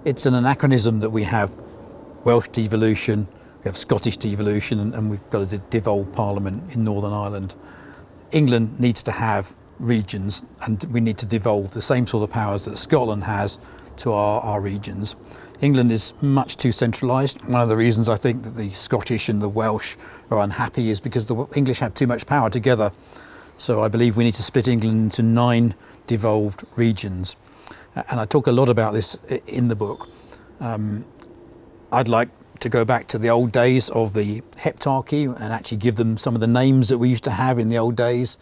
It's an anachronism that we have Welsh devolution, we have Scottish devolution, and we've got a devolved parliament in Northern Ireland. England needs to have regions, and we need to devolve the same sort of powers that Scotland has to our regions. England is much too centralised. One of the reasons I think that the Scottish and the Welsh are unhappy is because the English have too much power together. So I believe we need to split England into 9 devolved regions. And I talk a lot about this in the book. I'd like to go back to the old days of the heptarchy and actually give them some of the names that we used to have in the old days.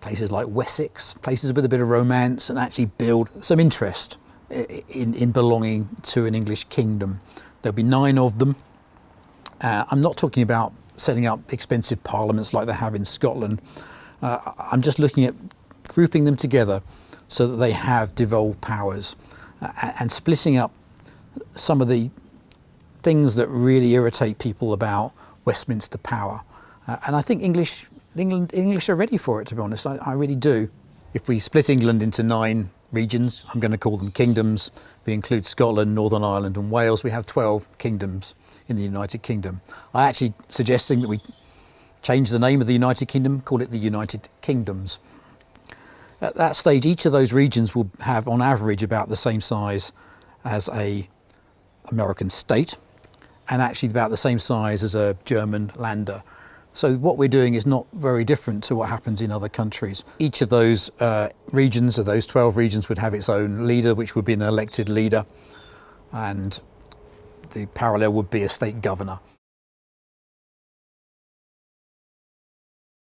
Places like Wessex, places with a bit of romance, and actually build some interest in belonging to an English kingdom. There'll be 9 of them. I'm not talking about setting up expensive parliaments like they have in Scotland. I'm just looking at grouping them together so that they have devolved powers and splitting up some of the things that really irritate people about Westminster power. And I think English are ready for it, to be honest. I really do. If we split England into 9 regions, I'm going to call them kingdoms. We include Scotland, Northern Ireland and Wales. We have 12 kingdoms in the United Kingdom. I'm actually suggesting that we change the name of the United Kingdom, call it the United Kingdoms. At that stage, each of those regions will have, on average, about the same size as an American state, and actually about the same size as a German Länder. So what we're doing is not very different to what happens in other countries. Each of those regions, of those 12 regions, would have its own leader, which would be an elected leader, and the parallel would be a state governor.